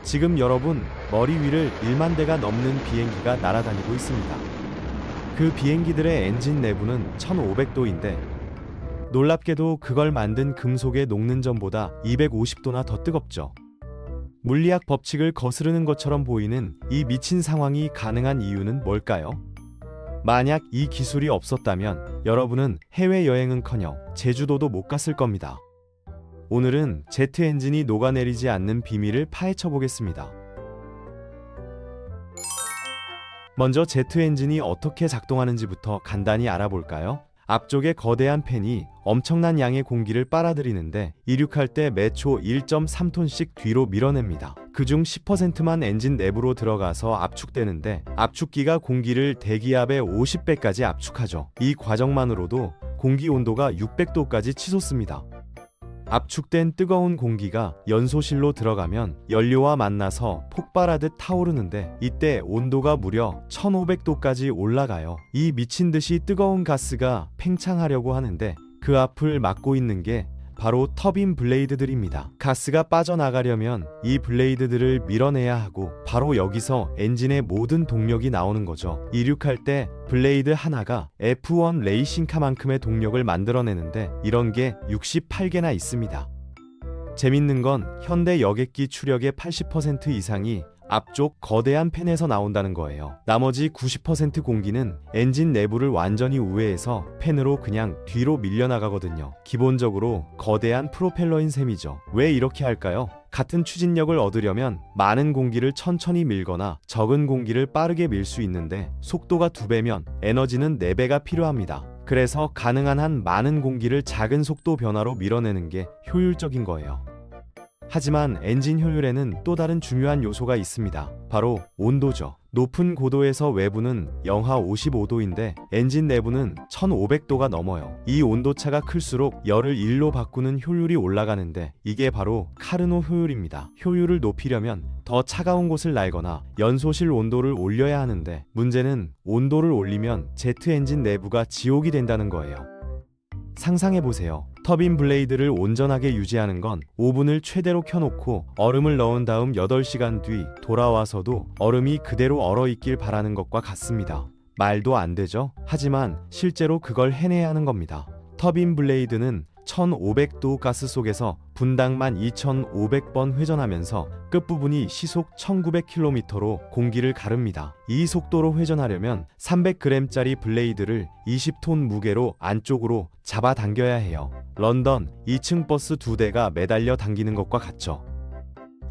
지금 여러분 머리 위를 1만 대가 넘는 비행기가 날아다니고 있습니다. 그 비행기들의 엔진 내부는 1500도인데 놀랍게도 그걸 만든 금속의 녹는 점보다 250도나 더 뜨겁죠. 물리학 법칙을 거스르는 것처럼 보이는 이 미친 상황이 가능한 이유는 뭘까요? 만약 이 기술이 없었다면 여러분은 해외여행은커녕 제주도도 못 갔을 겁니다. 오늘은 제트 엔진이 녹아내리지 않는 비밀을 파헤쳐 보겠습니다. 먼저 제트 엔진이 어떻게 작동하는지부터 간단히 알아볼까요? 앞쪽에 거대한 팬이 엄청난 양의 공기를 빨아들이는데 이륙할 때 매초 1.3톤씩 뒤로 밀어냅니다. 그중 10%만 엔진 내부로 들어가서 압축되는데 압축기가 공기를 대기압의 50배까지 압축하죠. 이 과정만으로도 공기 온도가 600도까지 치솟습니다. 압축된 뜨거운 공기가 연소실로 들어가면 연료와 만나서 폭발하듯 타오르는데 이때 온도가 무려 1500도까지 올라가요. 이 미친듯이 뜨거운 가스가 팽창하려고 하는데 그 앞을 막고 있는 게 바로 터빈 블레이드들입니다. 가스가 빠져나가려면 이 블레이드들을 밀어내야 하고 바로 여기서 엔진의 모든 동력이 나오는 거죠. 이륙할 때 블레이드 하나가 F1 레이싱카만큼의 동력을 만들어내는데 이런 게 68개나 있습니다. 재밌는 건 현대 여객기 추력의 80% 이상이 앞쪽 거대한 팬에서 나온다는 거예요. 나머지 90% 공기는 엔진 내부를 완전히 우회해서 팬으로 그냥 뒤로 밀려나가거든요. 기본적으로 거대한 프로펠러인 셈이죠. 왜 이렇게 할까요? 같은 추진력을 얻으려면 많은 공기를 천천히 밀거나 적은 공기를 빠르게 밀 수 있는데 속도가 2배면 에너지는 4배가 필요합니다. 그래서 가능한 한 많은 공기를 작은 속도 변화로 밀어내는 게 효율적인 거예요. 하지만 엔진 효율에는 또 다른 중요한 요소가 있습니다. 바로 온도죠. 높은 고도에서 외부는 영하 55도인데 엔진 내부는 1500도가 넘어요. 이 온도차가 클수록 열을 일로 바꾸는 효율이 올라가는데 이게 바로 카르노 효율입니다. 효율을 높이려면 더 차가운 곳을 날거나 연소실 온도를 올려야 하는데 문제는 온도를 올리면 제트 엔진 내부가 지옥이 된다는 거예요. 상상해보세요. 터빈 블레이드를 온전하게 유지하는 건 오븐을 최대로 켜놓고 얼음을 넣은 다음 8시간 뒤 돌아와서도 얼음이 그대로 얼어있길 바라는 것과 같습니다. 말도 안 되죠? 하지만 실제로 그걸 해내야 하는 겁니다. 터빈 블레이드는 1500도 가스 속에서 분당만 2500번 회전하면서 끝부분이 시속 1900km로 공기를 가릅니다. 이 속도로 회전하려면 300g짜리 블레이드를 20톤 무게로 안쪽으로 잡아당겨야 해요. 런던 2층 버스 2대가 매달려 당기는 것과 같죠.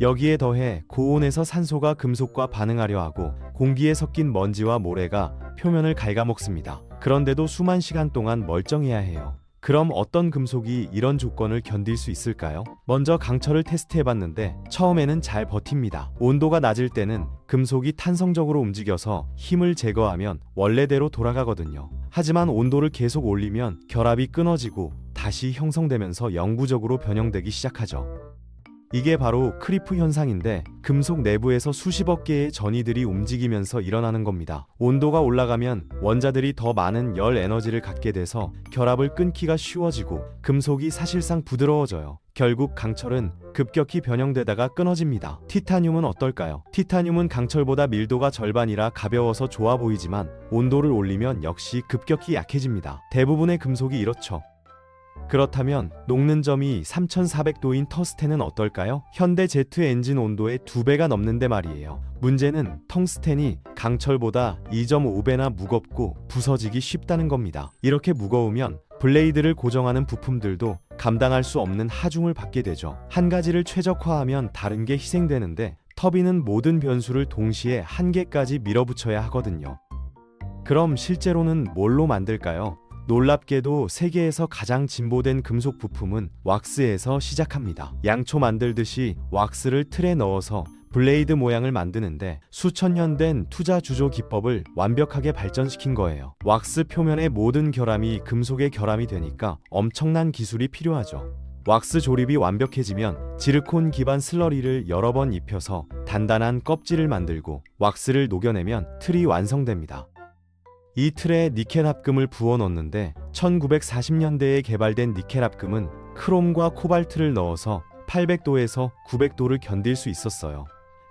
여기에 더해 고온에서 산소가 금속과 반응하려 하고 공기에 섞인 먼지와 모래가 표면을 갉아먹습니다. 그런데도 수만 시간 동안 멀쩡해야 해요. 그럼 어떤 금속이 이런 조건을 견딜 수 있을까요? 먼저 강철을 테스트해봤는데 처음에는 잘 버팁니다. 온도가 낮을 때는 금속이 탄성적으로 움직여서 힘을 제거하면 원래대로 돌아가거든요. 하지만 온도를 계속 올리면 결합이 끊어지고 다시 형성되면서 영구적으로 변형되기 시작하죠. 이게 바로 크리프 현상인데 금속 내부에서 수십억 개의 전이들이 움직이면서 일어나는 겁니다. 온도가 올라가면 원자들이 더 많은 열 에너지를 갖게 돼서 결합을 끊기가 쉬워지고 금속이 사실상 부드러워져요. 결국 강철은 급격히 변형되다가 끊어집니다. 티타늄은 어떨까요? 티타늄은 강철보다 밀도가 절반이라 가벼워서 좋아 보이지만 온도를 올리면 역시 급격히 약해집니다. 대부분의 금속이 이렇죠. 그렇다면 녹는 점이 3400도인 텅스텐은 어떨까요? 현대 제트 엔진 온도의 2배가 넘는데 말이에요. 문제는 텅스텐이 강철보다 2.5배나 무겁고 부서지기 쉽다는 겁니다. 이렇게 무거우면 블레이드를 고정하는 부품들도 감당할 수 없는 하중을 받게 되죠. 한 가지를 최적화하면 다른 게 희생되는데 터빈은 모든 변수를 동시에 한 개까지 밀어붙여야 하거든요. 그럼 실제로는 뭘로 만들까요? 놀랍게도 세계에서 가장 진보된 금속 부품은 왁스에서 시작합니다. 양초 만들듯이 왁스를 틀에 넣어서 블레이드 모양을 만드는데 수천 년 된 투자 주조 기법을 완벽하게 발전시킨 거예요. 왁스 표면의 모든 결함이 금속의 결함이 되니까 엄청난 기술이 필요하죠. 왁스 조립이 완벽해지면 지르콘 기반 슬러리를 여러 번 입혀서 단단한 껍질을 만들고 왁스를 녹여내면 틀이 완성됩니다. 이 틀에 니켈 합금을 부어 넣는데 1940년대에 개발된 니켈 합금은 크롬과 코발트를 넣어서 800도에서 900도를 견딜 수 있었어요.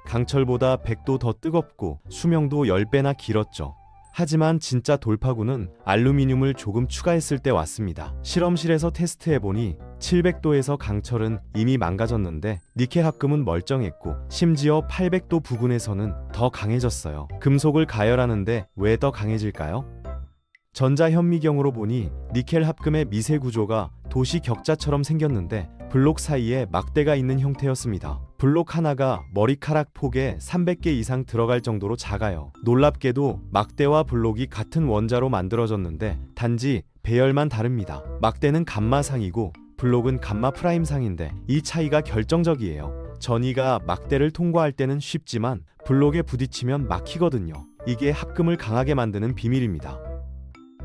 강철보다 100도 더 뜨겁고 수명도 10배나 길었죠. 하지만 진짜 돌파구는 알루미늄을 조금 추가했을 때 왔습니다. 실험실에서 테스트해보니 700도에서 강철은 이미 망가졌는데 니켈 합금은 멀쩡했고 심지어 800도 부근에서는 더 강해졌어요. 금속을 가열하는데 왜 더 강해질까요? 전자현미경으로 보니 니켈 합금의 미세 구조가 도시 격자처럼 생겼는데 블록 사이에 막대가 있는 형태였습니다. 블록 하나가 머리카락 폭에 300개 이상 들어갈 정도로 작아요. 놀랍게도 막대와 블록이 같은 원자로 만들어졌는데 단지 배열만 다릅니다. 막대는 감마상이고 블록은 감마 프라임상인데 이 차이가 결정적이에요. 전이가 막대를 통과할 때는 쉽지만 블록에 부딪히면 막히거든요. 이게 합금을 강하게 만드는 비밀입니다.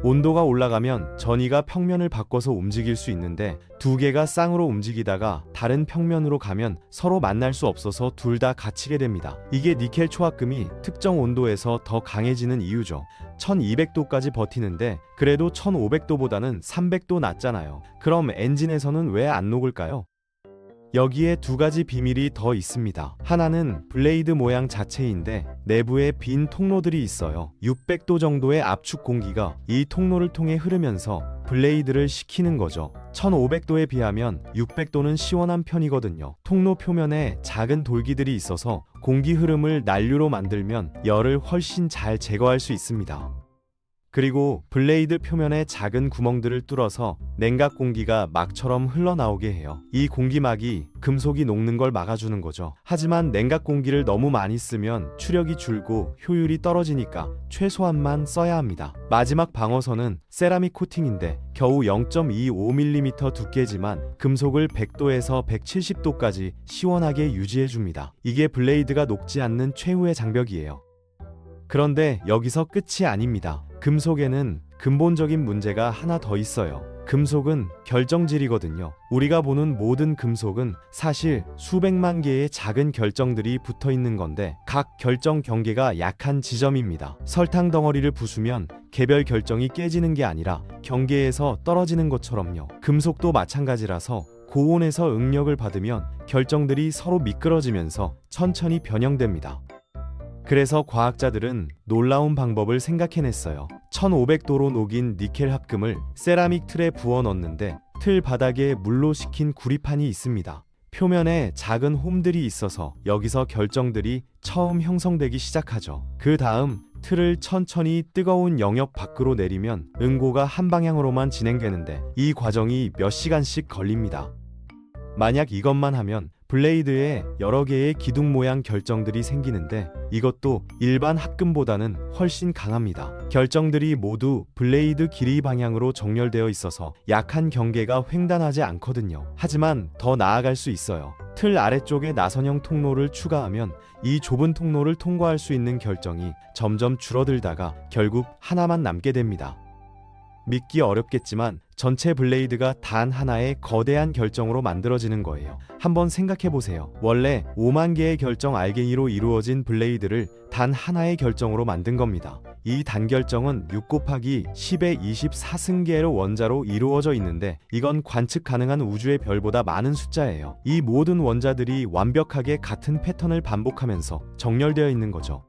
온도가 올라가면 전이가 평면을 바꿔서 움직일 수 있는데 두 개가 쌍으로 움직이다가 다른 평면으로 가면 서로 만날 수 없어서 둘 다 갇히게 됩니다. 이게 니켈 초합금이 특정 온도에서 더 강해지는 이유죠. 1200도까지 버티는데 그래도 1500도보다는 300도 낮잖아요. 그럼 엔진에서는 왜 안 녹을까요? 여기에 두 가지 비밀이 더 있습니다. 하나는 블레이드 모양 자체인데 내부에 빈 통로들이 있어요. 600도 정도의 압축 공기가 이 통로를 통해 흐르면서 블레이드를 식히는 거죠. 1500도에 비하면 600도는 시원한 편이거든요. 통로 표면에 작은 돌기들이 있어서 공기 흐름을 난류로 만들면 열을 훨씬 잘 제거할 수 있습니다. 그리고 블레이드 표면에 작은 구멍들을 뚫어서 냉각 공기가 막처럼 흘러나오게 해요. 이 공기막이 금속이 녹는 걸 막아주는 거죠. 하지만 냉각 공기를 너무 많이 쓰면 추력이 줄고 효율이 떨어지니까 최소한만 써야 합니다. 마지막 방어선은 세라믹 코팅인데 겨우 0.25mm 두께지만 금속을 100도에서 170도까지 시원하게 유지해줍니다. 이게 블레이드가 녹지 않는 최후의 장벽이에요. 그런데 여기서 끝이 아닙니다. 금속에는 근본적인 문제가 하나 더 있어요. 금속은 결정질이거든요. 우리가 보는 모든 금속은 사실 수백만 개의 작은 결정들이 붙어 있는 건데 각 결정 경계가 약한 지점입니다. 설탕 덩어리를 부수면 개별 결정이 깨지는 게 아니라 경계에서 떨어지는 것처럼요. 금속도 마찬가지라서 고온에서 응력을 받으면 결정들이 서로 미끄러지면서 천천히 변형됩니다. 그래서 과학자들은 놀라운 방법을 생각해냈어요. 1500도로 녹인 니켈 합금을 세라믹 틀에 부어 넣는데 틀 바닥에 물로 식힌 구리판이 있습니다. 표면에 작은 홈들이 있어서 여기서 결정들이 처음 형성되기 시작하죠. 그 다음 틀을 천천히 뜨거운 영역 밖으로 내리면 응고가 한 방향으로만 진행되는데 이 과정이 몇 시간씩 걸립니다. 만약 이것만 하면 블레이드에 여러 개의 기둥 모양 결정들이 생기는데 이것도 일반 합금보다는 훨씬 강합니다. 결정들이 모두 블레이드 길이 방향으로 정렬되어 있어서 약한 경계가 횡단하지 않거든요. 하지만 더 나아갈 수 있어요. 틀 아래쪽에 나선형 통로를 추가하면 이 좁은 통로를 통과할 수 있는 결정이 점점 줄어들다가 결국 하나만 남게 됩니다. 믿기 어렵겠지만 전체 블레이드가 단 하나의 거대한 결정으로 만들어지는 거예요. 한번 생각해보세요. 원래 5만 개의 결정 알갱이로 이루어진 블레이드를 단 하나의 결정으로 만든 겁니다. 이 단결정은 6 곱하기 10의 24승계의 원자로 이루어져 있는데 이건 관측 가능한 우주의 별보다 많은 숫자예요. 이 모든 원자들이 완벽하게 같은 패턴을 반복하면서 정렬되어 있는 거죠.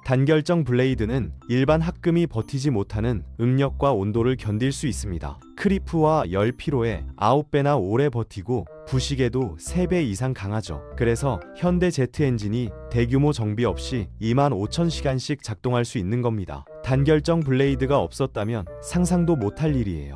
단결정 블레이드는 일반 합금이 버티지 못하는 응력과 온도를 견딜 수 있습니다. 크리프와 열 피로에 9배나 오래 버티고 부식에도 3배 이상 강하죠. 그래서 현대 제트 엔진이 대규모 정비 없이 25,000시간씩 작동할 수 있는 겁니다. 단결정 블레이드가 없었다면 상상도 못할 일이에요.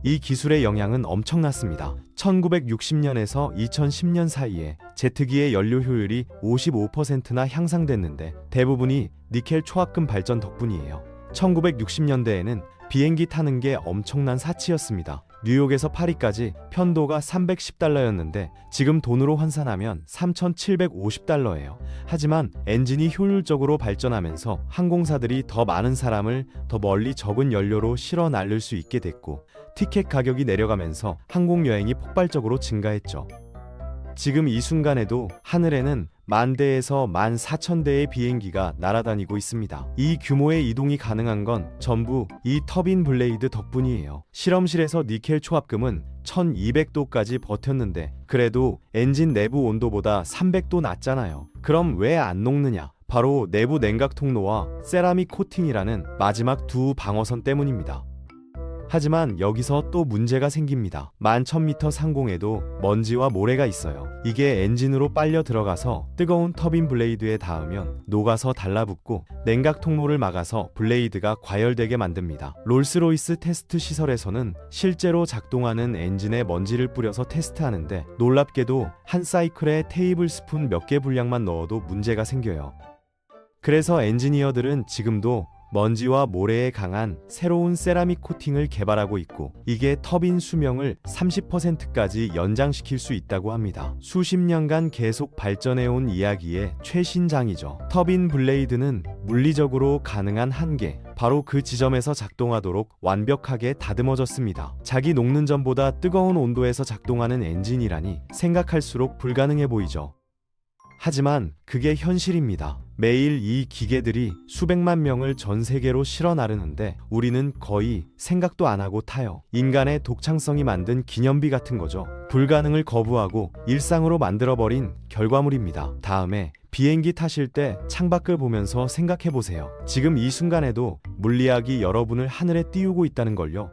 이 기술의 영향은 엄청났습니다. 1960년에서 2010년 사이에 제트기의 연료 효율이 55%나 향상됐는데 대부분이 니켈 초합금 발전 덕분이에요. 1960년대에는 비행기 타는 게 엄청난 사치였습니다. 뉴욕에서 파리까지 편도가 $310였는데 지금 돈으로 환산하면 $3,750예요. 하지만 엔진이 효율적으로 발전하면서 항공사들이 더 많은 사람을 더 멀리 적은 연료로 실어 날릴 수 있게 됐고 티켓 가격이 내려가면서 항공여행이 폭발적으로 증가했죠. 지금 이 순간에도 하늘에는 10,000대에서 14,000대의 비행기가 날아다니고 있습니다. 이 규모의 이동이 가능한 건 전부 이 터빈 블레이드 덕분이에요. 실험실에서 니켈 초합금은 1200도까지 버텼는데 그래도 엔진 내부 온도보다 300도 낮잖아요. 그럼 왜 안 녹느냐? 바로 내부 냉각 통로와 세라믹 코팅이라는 마지막 두 방어선 때문입니다. 하지만 여기서 또 문제가 생깁니다. 11,000m 상공에도 먼지와 모래가 있어요. 이게 엔진으로 빨려 들어가서 뜨거운 터빈 블레이드에 닿으면 녹아서 달라붙고 냉각 통로를 막아서 블레이드가 과열되게 만듭니다. 롤스로이스 테스트 시설에서는 실제로 작동하는 엔진에 먼지를 뿌려서 테스트하는데 놀랍게도 한 사이클에 테이블 스푼 몇 개 분량만 넣어도 문제가 생겨요. 그래서 엔지니어들은 지금도 먼지와 모래에 강한 새로운 세라믹 코팅을 개발하고 있고 이게 터빈 수명을 30%까지 연장시킬 수 있다고 합니다. 수십 년간 계속 발전해온 이야기의 최신장이죠. 터빈 블레이드는 물리적으로 가능한 한계, 바로 그 지점에서 작동하도록 완벽하게 다듬어졌습니다. 자기 녹는 전보다 뜨거운 온도에서 작동하는 엔진이라니 생각할수록 불가능해 보이죠. 하지만 그게 현실입니다. 매일 이 기계들이 수백만 명을 전 세계로 실어 나르는데 우리는 거의 생각도 안 하고 타요. 인간의 독창성이 만든 기념비 같은 거죠. 불가능을 거부하고 일상으로 만들어버린 결과물입니다. 다음에 비행기 타실 때 창밖을 보면서 생각해 보세요. 지금 이 순간에도 물리학이 여러분을 하늘에 띄우고 있다는 걸요.